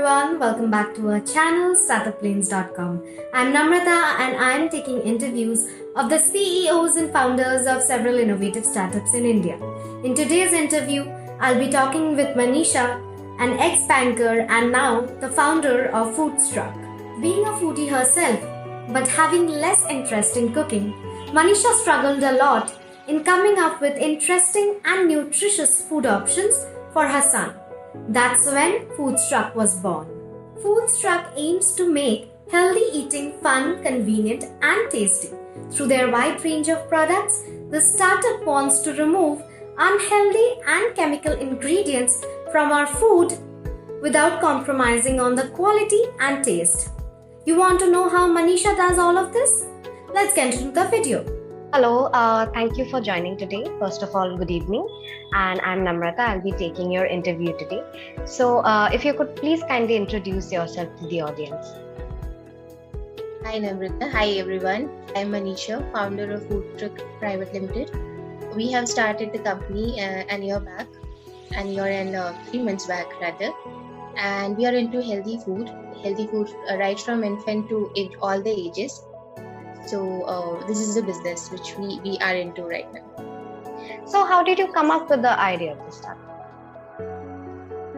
everyone, welcome back to our channel startupplanes.com. I'm Namrata and I'm taking interviews of the CEOs and founders of several innovative startups in India. In today's interview, I'll be talking with Manisha, an ex-banker and now the founder of Foodstrukk. Being a foodie herself, but having less interest in cooking, Manisha struggled a lot in coming up with interesting and nutritious food options for her son. That's when Foodstrukk was born. Foodstrukk aims to make healthy eating fun, convenient and tasty. Through their wide range of products, the startup wants to remove unhealthy and chemical ingredients from our food without compromising on the quality and taste. You want to know how Manisha does all of this? Let's get into the video. Hello, thank you for joining today. First of all, good evening. And I'm Namrata. I'll be taking your interview today. So, if you could please kindly introduce yourself to the audience. Hi Namrata. Hi everyone. I'm Manisha, founder of Foodstrukk Private Limited. We have started the company a year and 3 months back rather. And we are into healthy food right from infant to all the ages. So this is the business which we are into right now. So how did you come up with the idea to start?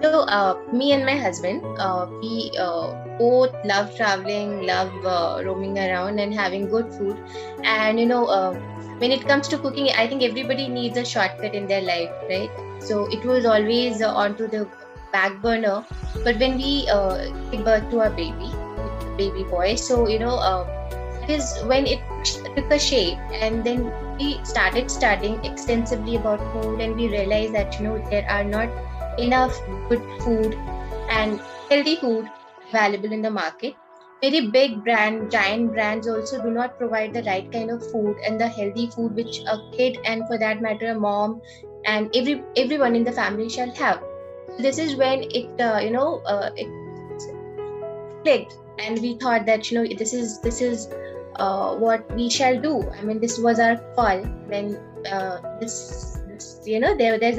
So me and my husband, we both love traveling, love roaming around and having good food. And when it comes to cooking, I think everybody needs a shortcut in their life, right? So it was always onto the back burner. But when we gave birth to our baby boy, so is when it took a shape, and then we started studying extensively about food, and we realized that there are not enough good food and healthy food available in the market. Very big giant brands also do not provide the right kind of food and the healthy food which a kid, and for that matter a mom and everyone in the family shall have. So this is when it clicked, and we thought that this is what we shall do. I mean, this was our call when there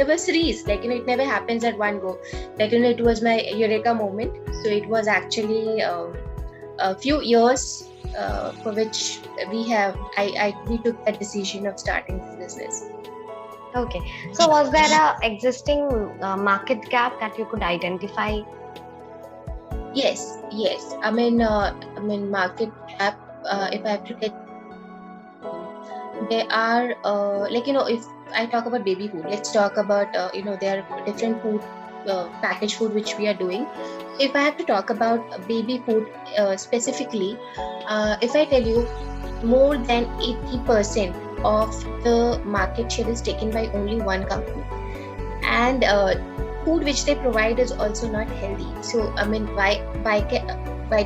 were series, it never happens at one go. It was my eureka moment. So it was actually a few years for which we took that decision of starting this business. Okay. So was there a existing market gap that you could identify? Yes. I mean market gap. If I have to get, there are if I talk about baby food, let's talk about there are different food, packaged food which we are doing. If I have to talk about baby food specifically, if I tell you, more than 80% of the market share is taken by only one company, and food which they provide is also not healthy. So I mean, why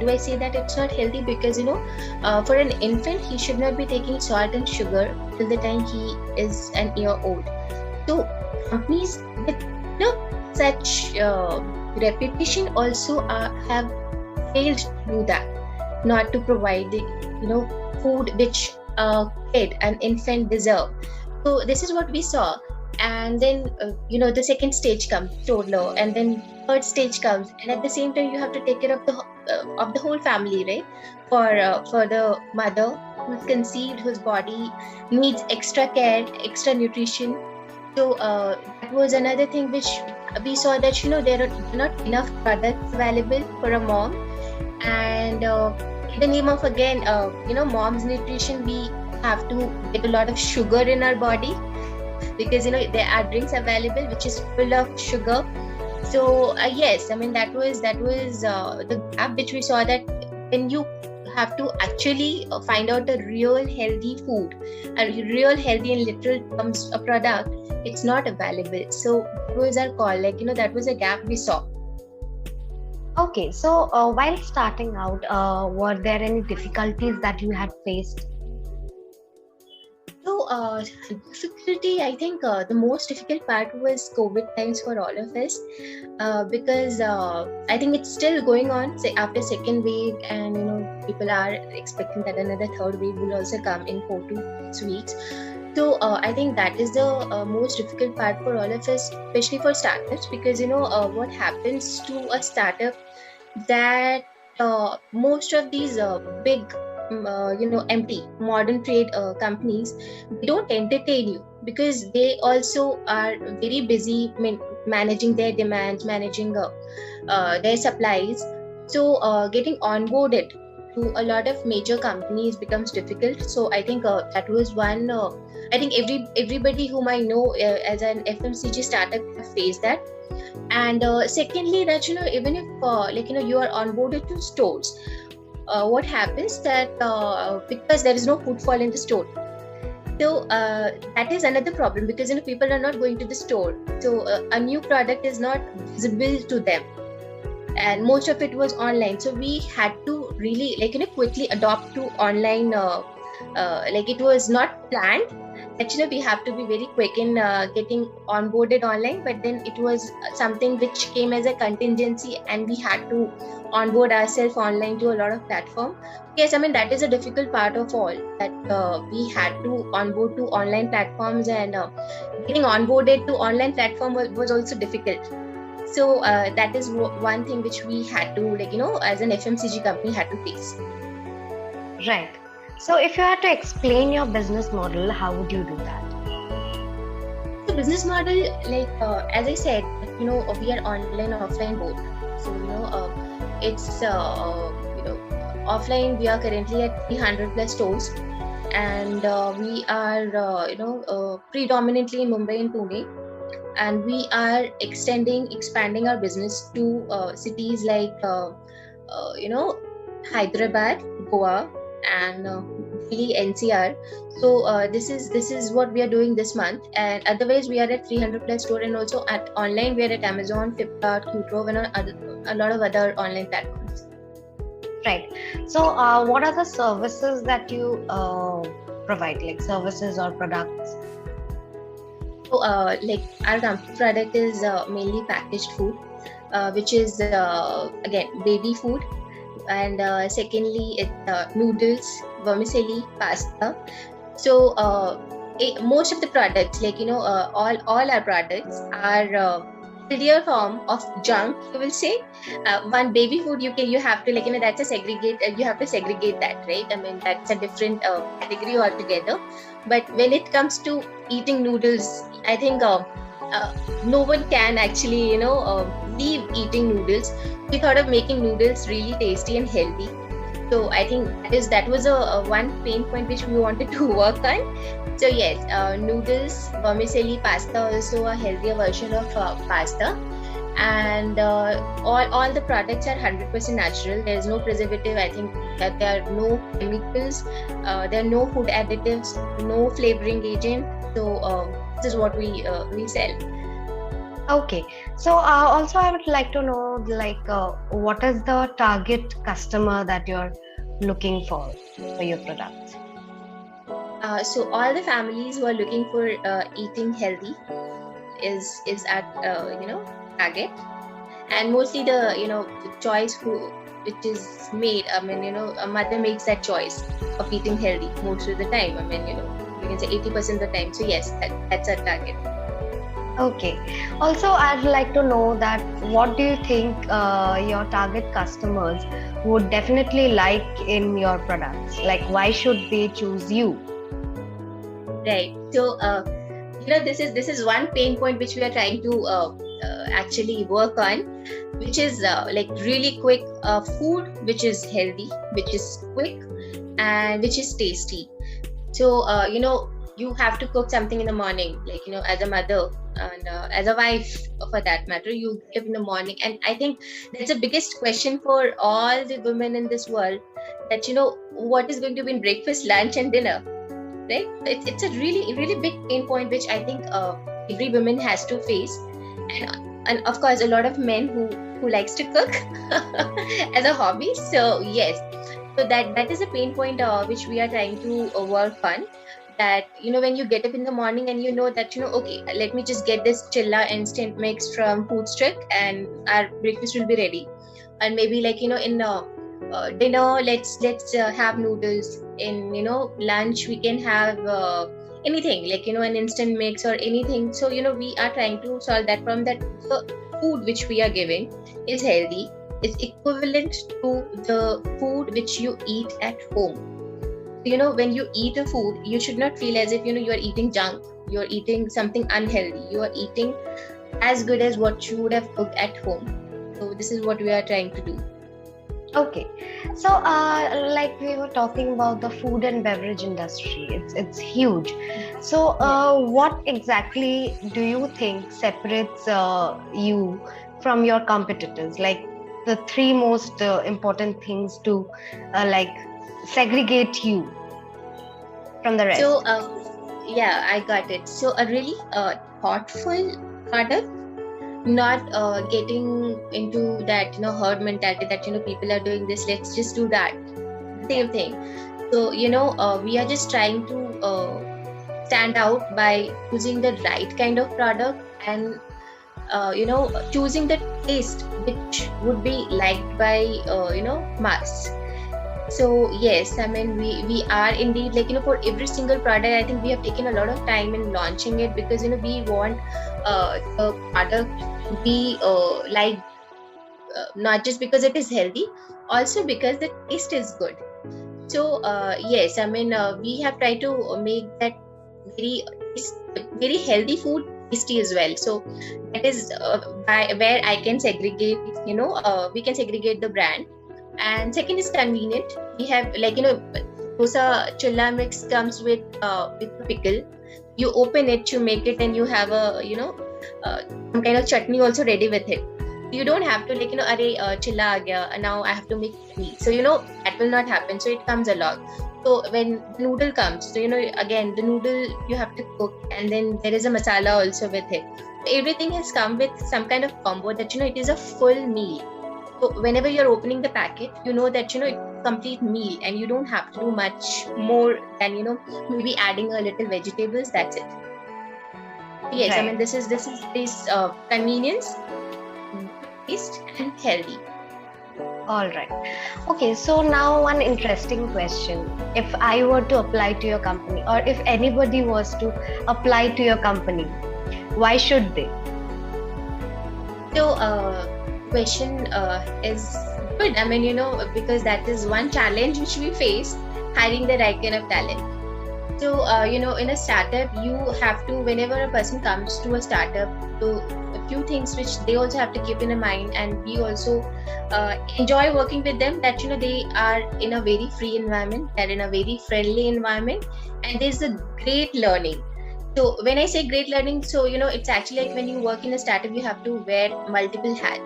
do I say that it's not healthy? Because for an infant, he should not be taking salt and sugar till the time he is an year old. So companies with such reputation also have failed to do that, not to provide the food which a kid, an infant deserve. So this is what we saw. And then the second stage comes, toddler, and then third stage comes, and at the same time you have to take care of the whole family, right? For the mother who's conceived, whose body needs extra care, extra nutrition. So that was another thing which we saw, that there are not enough products available for a mom. And in the name of again mom's nutrition, we have to get a lot of sugar in our body, because there are drinks available which is full of sugar. So yes, I mean that was the gap which we saw, that when you have to actually find out a real healthy food, a real healthy in literal terms a product, it's not available. So it was our call, that was a gap we saw. Okay, so while starting out, were there any difficulties that you had faced? So difficulty, I think the most difficult part was COVID times for all of us, because I think it's still going on after second wave, and people are expecting that another third wave will also come in 4 to 6 weeks. So I think that is the most difficult part for all of us, especially for startups, because what happens to a startup that most of these big empty modern trade companies, they don't entertain you because they also are very busy managing their demands, managing their supplies. So getting onboarded to a lot of major companies becomes difficult. So I think that was one. I think everybody whom I know as an FMCG startup have faced that. And secondly, that even if you are onboarded to stores, what happens that because there is no footfall in the store, so that is another problem, because people are not going to the store, so a new product is not visible to them, and most of it was online. So we had to really quickly adopt to online. It was not planned. Actually, we have to be very quick in getting onboarded online, but then it was something which came as a contingency, and we had to onboard ourselves online to a lot of platform. Yes, I mean that is a difficult part of all, that we had to onboard to online platforms, and getting onboarded to online platform was also difficult. So that is one thing which we had to as an FMCG company had to face. Right. So if you had to explain your business model, how would you do that? So business model, as I said, we are online, offline both. So it's offline. We are currently at 300 plus stores, and we are predominantly in Mumbai and Pune, and we are expanding our business to cities like Hyderabad, Goa, and Delhi, NCR. So this is what we are doing this month, and otherwise we are at 300 plus store, and also at online we are at Amazon, Flipkart, Qtrove, and a lot of other online platforms. Right. So what are the services that you provide, like services or products? So our company product is mainly packaged food, which is again baby food. And secondly, it's noodles, vermicelli, pasta. So most of the products, all our products are healthier form of junk, you will say. One baby food, you have to that's a segregate. You have to segregate that, right? I mean that's a different category altogether. But when it comes to eating noodles, I think no one can actually leave eating noodles. We thought of making noodles really tasty and healthy. So I think that was a one pain point which we wanted to work on. So yes, noodles, vermicelli, pasta, also a healthier version of pasta. And all the products are 100% natural. There is no preservative. I think that there are no chemicals, there are no food additives, no flavoring agent. So this is what we sell. Okay. So also I would like to know what is the target customer that you're looking for your products? So all the families who are looking for eating healthy is at target, and mostly the choice which is made. I mean a mother makes that choice of eating healthy most of the time. I mean you can say 80% of the time. So yes, that's our target. Okay. Also, I'd like to know that what do you think your target customers would definitely like in your products? Like, why should they choose you? Right. So, this is one pain point which we are trying to actually work on, which is really quick food, which is healthy, which is quick, and which is tasty. So, you have to cook something in the morning, as a mother and as a wife for that matter, you get up in the morning. And I think that's the biggest question for all the women in this world, that what is going to be in breakfast, lunch and dinner, right? It's a really, really big pain point which I think every woman has to face. And of course a lot of men who likes to cook as a hobby. So yes, so that is a pain point which we are trying to work on. That when you get up in the morning and that okay, let me just get this chilla instant mix from Foodstrukk and our breakfast will be ready. And maybe in dinner, let's have noodles. In lunch we can have anything an instant mix or anything. So we are trying to solve that problem, that the food which we are giving is healthy, is equivalent to the food which you eat at home. When you eat a food, you should not feel as if you are eating junk, you're eating something unhealthy. You are eating as good as what you would have cooked at home. So this is what we are trying to do. Okay, so like we were talking about the food and beverage industry, it's huge. So what exactly do you think separates you from your competitors? Like the three most important things to like segregate you from the rest. So yeah, I got it. So a really thoughtful product, not getting into that herd mentality that people are doing this, let's just do that same thing. So we are just trying to stand out by choosing the right kind of product and choosing the taste which would be liked by mass. So yes, I mean we are indeed for every single product, I think we have taken a lot of time in launching it, because we want the product to be not just because it is healthy, also because the taste is good. So yes, I mean we have tried to make that very healthy food tasty as well. So that is where I can segregate, we can segregate the brand. And second is convenient. We have dosa chilla mix comes with pickle. You open it, you make it, and you have a some kind of chutney also ready with it. You don't have to chilla aa gaya, now I have to make chutney. So that will not happen. So it comes along. So when the noodle comes, so again the noodle you have to cook, and then there is a masala also with it. So everything has come with some kind of combo that it is a full meal. So whenever you're opening the packet, that it's a complete meal, and you don't have to do much more than maybe adding a little vegetables. That's it. Yes, right. I mean this is convenience, taste, and healthy. All right. Okay, so now one interesting question. If I were to apply to your company, or if anybody was to apply to your company, why should they? So question is good. I mean because that is one challenge which we face, hiring the right kind of talent. So in a startup, you have to, whenever a person comes to a startup, so a few things which they also have to keep in mind, and we also enjoy working with them, that they are in a very free environment, they're in a very friendly environment, and there's a great learning. So when I say great learning, so it's actually like when you work in a startup, you have to wear multiple hats.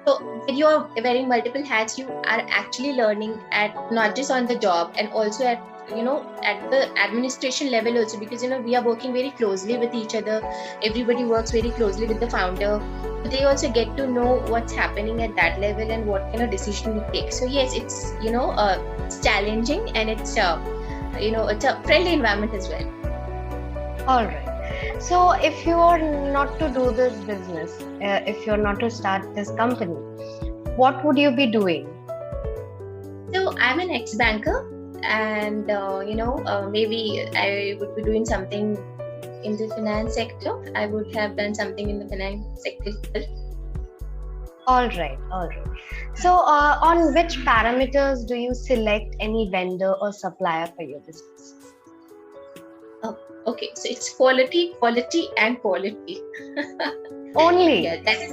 So when you are wearing multiple hats, you are actually learning at not just on the job, and also at at the administration level also, because we are working very closely with each other. Everybody works very closely with the founder. They also get to know what's happening at that level and what kind of decision we take. So yes, it's it's challenging, and it's it's a friendly environment as well. All right. So if you are not to do this business, if you're not to start this company, what would you be doing? So I'm an ex-banker, and maybe I would be doing something in the finance sector. I would have done something in the finance sector. All right. So on which parameters do you select any vendor or supplier for your business? Okay, so it's quality, and quality. Only. Yeah, that is.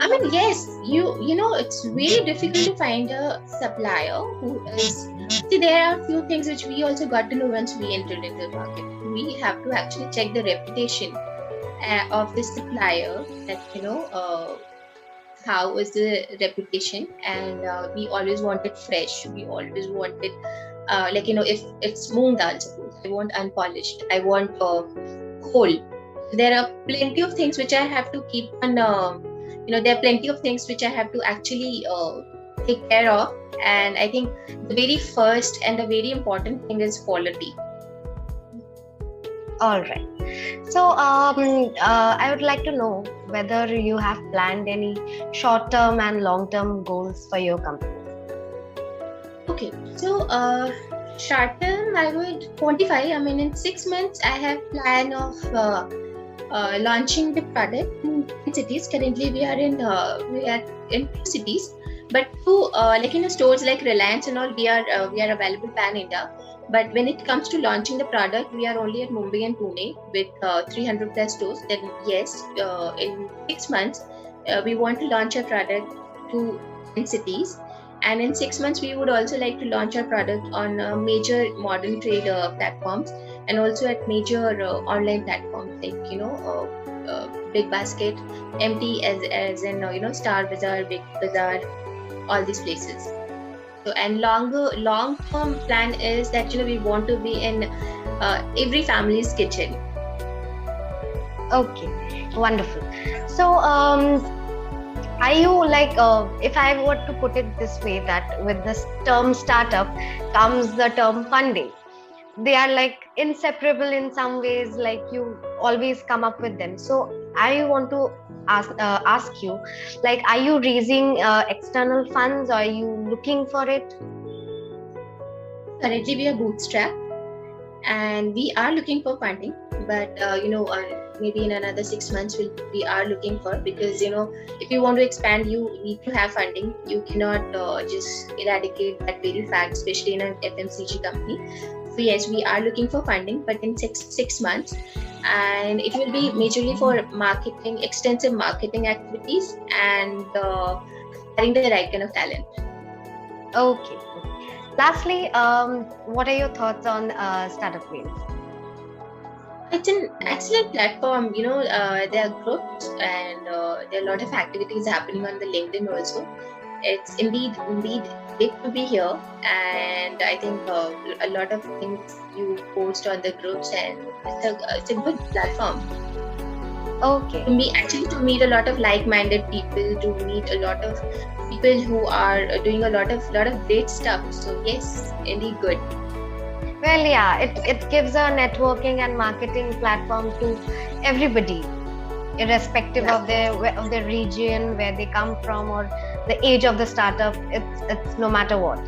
I mean, yes, it's very difficult to find a supplier who is. See, there are a few things which we also got to know once we entered into the market. We have to actually check the reputation of the supplier. That how is the reputation, and we always want it fresh. We always want it. If it's moong dal, suppose I want unpolished, I want whole. There are plenty of things which I have to keep on. There are plenty of things which I have to actually take care of, and I think the very first and the very important thing is quality. All right. So I would like to know whether you have planned any short-term and long-term goals for your company. Okay, so short term I would quantify. I mean, in 6 months I have plan of launching the product in cities. Currently we are in 2 cities. But to stores like Reliance and all, we are available pan India. But when it comes to launching the product, we are only at Mumbai and Pune with 300 plus stores. Then yes, in 6 months, we want to launch our product to 10 cities. And in 6 months, we would also like to launch our product on major modern trade platforms, and also at major online platforms like Big Basket, MT as in Star Bazaar, Big Bazaar, all these places. So, and long term plan is that we want to be in every family's kitchen. Okay, wonderful. So, are you like, if I were to put it this way, that with this term startup comes the term funding. They are like inseparable in some ways, like you always come up with them. So I want to ask you, like, are you raising external funds, or are you looking for it? Currently, we are bootstrapped and we are looking for funding, but maybe in another 6 months we are looking for, because if you want to expand, you need to have funding. You cannot just eradicate that very fact, especially in an FMCG company. So yes, we are looking for funding, but in six months, and it will be majorly for marketing, extensive marketing activities, and having the right kind of talent. Okay. Lastly, what are your thoughts on Startup Plains? It's an excellent platform. There are groups, and there are a lot of activities happening on the LinkedIn also. It's indeed great to be here, and I think a lot of things you post on the groups, and it's a good platform. Okay. To meet a lot of like-minded people, to meet a lot of people who are doing a lot of great stuff. So yes, indeed good. Well, yeah, it gives a networking and marketing platform to everybody, irrespective of their region, where they come from, or the age of the startup. It's no matter what.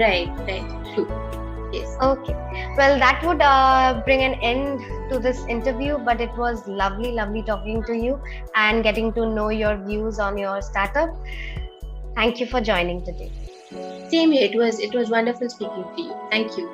Right, true. Yes. Okay. Well, that would bring an end to this interview, but it was lovely talking to you and getting to know your views on your startup. Thank you for joining today. Same here. It was wonderful speaking to you. Thank you.